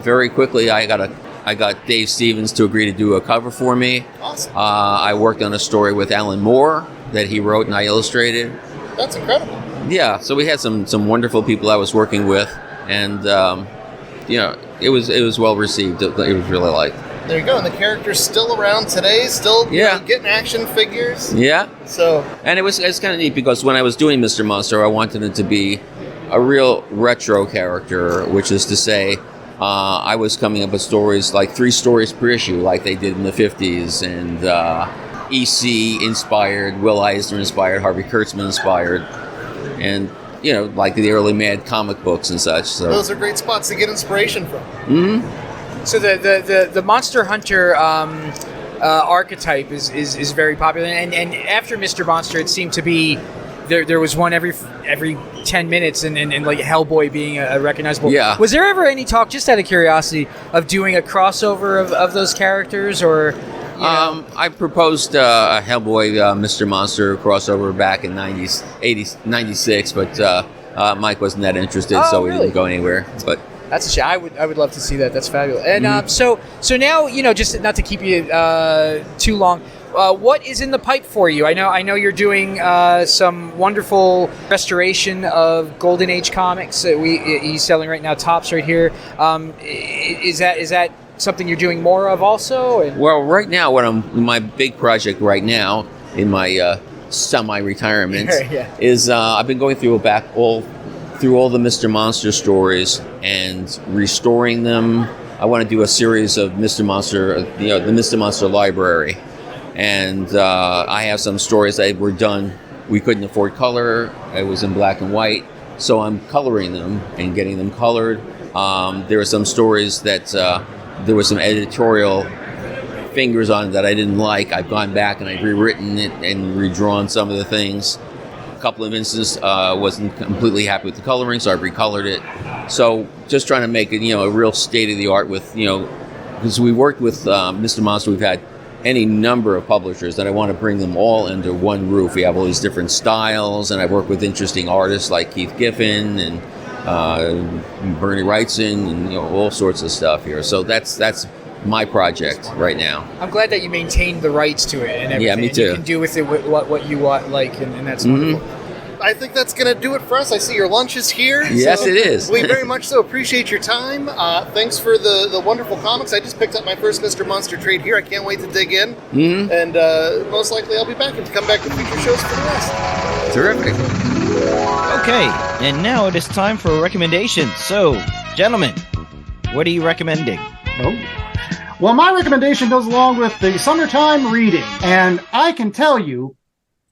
Very quickly, I got Dave Stevens to agree to do a cover for me. Awesome. I worked on a story with Alan Moore that he wrote and I illustrated. That's incredible. Yeah, so we had some wonderful people I was working with, and it was well received. It was really liked. There you go. And the character's still around today, still getting action figures. Yeah. So, and it's kind of neat because when I was doing Mr. Monster, I wanted it to be a real retro character, which is to say, I was coming up with stories like 3 stories per issue, like they did in the 50s, and EC inspired, Will Eisner inspired, Harvey Kurtzman inspired, and like the early Mad comic books and such. So those are great spots to get inspiration from. Mm-hmm. So the Monster Hunter archetype is very popular, and after Mr. Monster, it seemed to be there was one every 10 minutes, and like Hellboy being a recognizable. Yeah. Was there ever any talk, just out of curiosity, of doing a crossover of those characters, or? I proposed a Hellboy Mr. Monster crossover back in 96, but Mike wasn't that interested, so we didn't go anywhere. But that's a shame. I would love to see that. That's fabulous. And so now, just not to keep you too long, what is in the pipe for you? I know you're doing some wonderful restoration of Golden Age comics. He's selling right now tops right here. Is that something you're doing more of also? Well, right now, my big project right now in my semi-retirement is I've been going through all the Mr. Monster stories and restoring them. I want to do a series of Mr. Monster, the Mr. Monster library, and I have some stories that were done. We couldn't afford color; it was in black and white, so I'm coloring them and getting them colored. There are some stories that. There was some editorial fingers on it that I didn't like. I've gone back and I've rewritten it and redrawn some of the things. A couple of instances wasn't completely happy with the coloring, so I recolored it. So just trying to make it, a real state-of-the-art with, because we worked with Mr. Monster, we've had any number of publishers, and I want to bring them all under one roof. We have all these different styles, and I work with interesting artists like Keith Giffen and Bernie Wrightson, and all sorts of stuff here. So that's my project right now. I'm glad that you maintained the rights to it and everything. Yeah, me too. You can do with it what you want, and that's wonderful. I think that's going to do it for us. I see your lunch is here. Yes, it is. We very much so appreciate your time. Thanks for the wonderful comics. I just picked up my first Mr. Monster trade here. I can't wait to dig in. Mm-hmm. And most likely I'll be back and come back with future shows for the rest. Terrific. Okay, and now it is time for recommendations. So, gentlemen, what are you recommending? Well, my recommendation goes along with the summertime reading. And I can tell you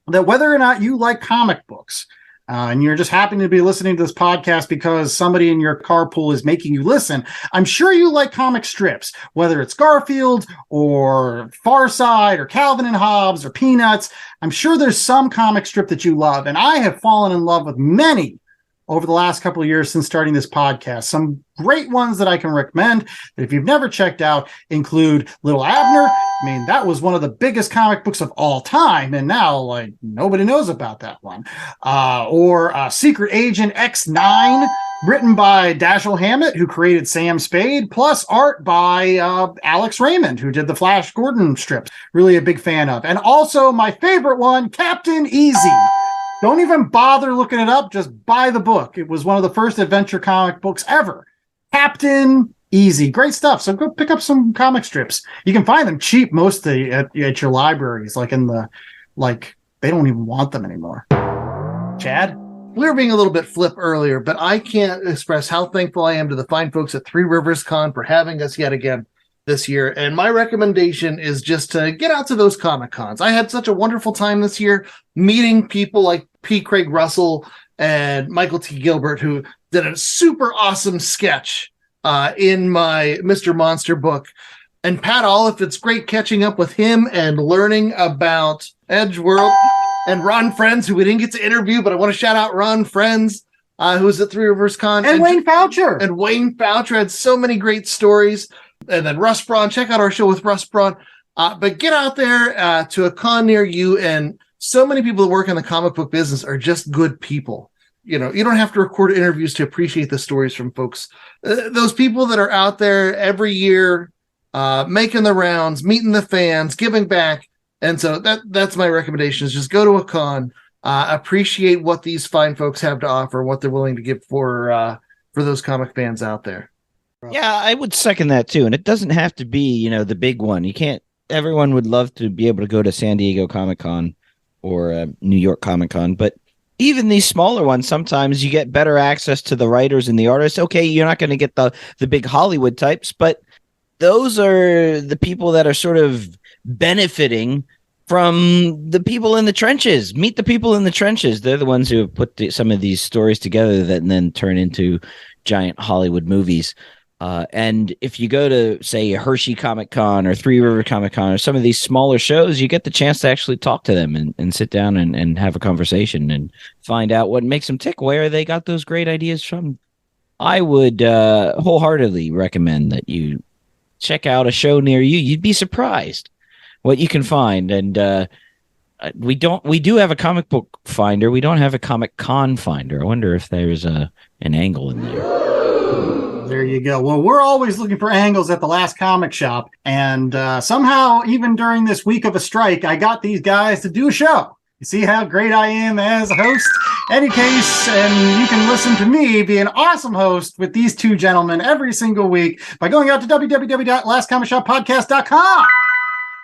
that whether or not you like comic books, and you're just happy to be listening to this podcast because somebody in your carpool is making you listen, I'm sure you like comic strips, whether it's Garfield or Far Side or Calvin and Hobbes or Peanuts. I'm sure there's some comic strip that you love, and I have fallen in love with many over the last couple of years since starting this podcast. Some great ones that I can recommend that if you've never checked out include Little Abner. I mean, that was one of the biggest comic books of all time, and now, nobody knows about that one. Or Secret Agent X9, written by Dashiell Hammett, who created Sam Spade, plus art by Alex Raymond, who did the Flash Gordon strips. Really a big fan of. And also my favorite one, Captain Easy. Don't even bother looking it up. Just buy the book. It was one of the first adventure comic books ever. Captain Easy. Great stuff. So go pick up some comic strips. You can find them cheap mostly at your libraries, they don't even want them anymore. Chad? We were being a little bit flip earlier, but I can't express how thankful I am to the fine folks at Three Rivers Con for having us yet again this year. And my recommendation is just to get out to those Comic Cons. I had such a wonderful time this year meeting people like P. Craig Russell and Michael T. Gilbert, who did a super awesome sketch in my Mr. Monster book. And Pat Olive, it's great catching up with him and learning about Edgeworld. And Ron Friends, who we didn't get to interview, but I want to shout out Ron Friends, who was at Three Rivers Con. And Wayne Foucher. And Wayne Foucher had so many great stories. And then Russ Braun, check out our show with Russ Braun. But get out there to a con near you. And so many people that work in the comic book business are just good people. you don't have to record interviews to appreciate the stories from folks. Those people that are out there every year, making the rounds, meeting the fans, giving back. And so that's my recommendation, is just go to a con, appreciate what these fine folks have to offer, what they're willing to give for those comic fans out there. Yeah, I would second that too. And it doesn't have to be, the big one. Everyone would love to be able to go to San Diego Comic-Con or New York Comic-Con, but even these smaller ones, sometimes you get better access to the writers and the artists. Okay, you're not going to get the big Hollywood types, but those are the people that are sort of benefiting from the people in the trenches. Meet the people in the trenches. They're the ones who have put some of these stories together that then turn into giant Hollywood movies. And if you go to, say, Hershey Comic Con or Three River Comic Con or some of these smaller shows, you get the chance to actually talk to them and sit down and have a conversation and find out what makes them tick, where they got those great ideas from. I would wholeheartedly recommend that you check out a show near you. You'd be surprised what you can find. And we do have a comic book finder. We don't have a Comic Con finder. I wonder if there's an angle in there. There you go. Well, we're always looking for angles at the Last Comic Shop. And somehow, even during this week of a strike, I got these guys to do a show. You see how great I am as a host? Any case, and you can listen to me be an awesome host with these two gentlemen every single week by going out to www.lastcomicshoppodcast.com.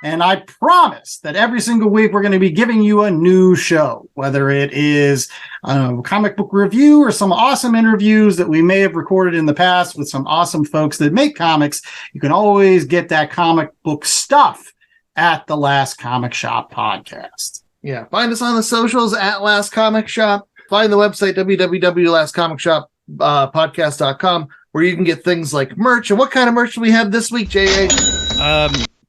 And I promise that every single week we're going to be giving you a new show, whether it is a comic book review or some awesome interviews that we may have recorded in the past with some awesome folks that make comics. You can always get that comic book stuff at the Last Comic Shop podcast. Yeah, find us on the socials at Last Comic Shop. Find the website, www.lastcomicshoppodcast.com, where you can get things like merch. And what kind of merch do we have this week, J.A.?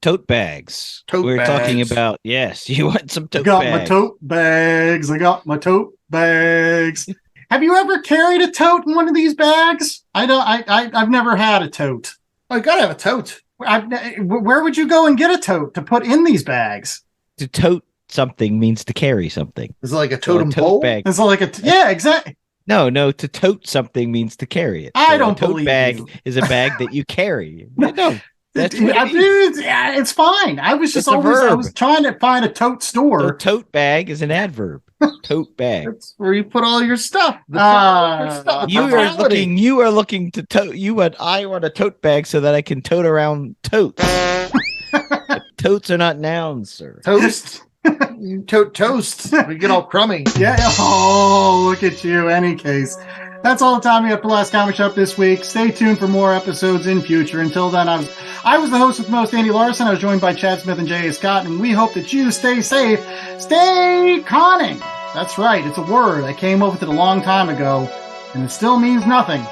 Tote bags. We're talking about, yes, you want some tote bags. I got my tote bags. Have you ever carried a tote in one of these bags? I've never had a tote. I gotta have a tote. Where would you go and get a tote to put in these bags? To tote something means to carry something. Is it like a totem pole? Bag. It's like yeah, exactly. No, to tote something means to carry it. I don't tote believe bag you. Is a bag that you carry. No. That's it's fine. I was just I was trying to find a tote store. So tote bag is an adverb. Tote bag. That's where you put all your stuff. You are looking to tote. I want a tote bag so that I can tote around totes. Totes are not nouns, sir. Toast. You tote toast. We get all crummy. Yeah. Oh, look at you. Any case. That's all the time we have for Last Comic Shop this week. Stay tuned for more episodes in future. Until then, I was the host with most, Andy Larson. I was joined by Chad Smith and J.A. Scott, and we hope that you stay safe. Stay conning. That's right. It's a word. I came up with it a long time ago, and it still means nothing.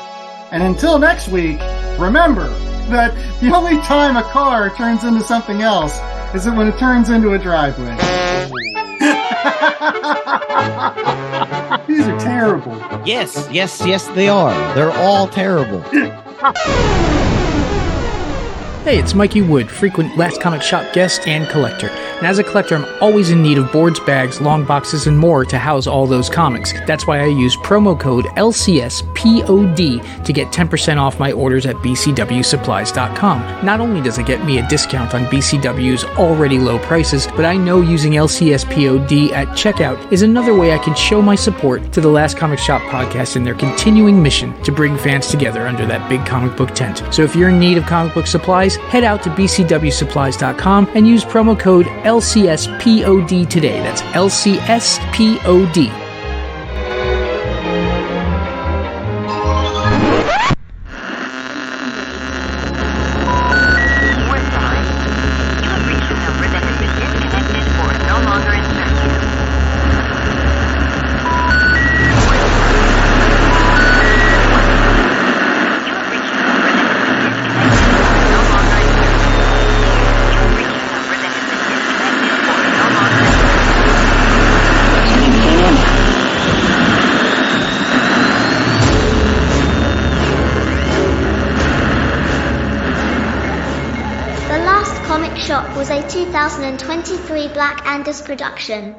And until next week, remember that the only time a car turns into something else is when it turns into a driveway. These are terrible. Yes, they are. They're all terrible. Hey, it's Mikey Wood, frequent Last Comic Shop guest and collector. And as a collector, I'm always in need of boards, bags, long boxes, and more to house all those comics. That's why I use promo code LCSPOD to get 10% off my orders at bcwsupplies.com. Not only does it get me a discount on BCW's already low prices, but I know using LCSPOD at checkout is another way I can show my support to the Last Comic Shop podcast and their continuing mission to bring fans together under that big comic book tent. So if you're in need of comic book supplies, head out to bcwsupplies.com and use promo code LCSPOD today. That's LCSPOD. Was a 2023 Black Angus production.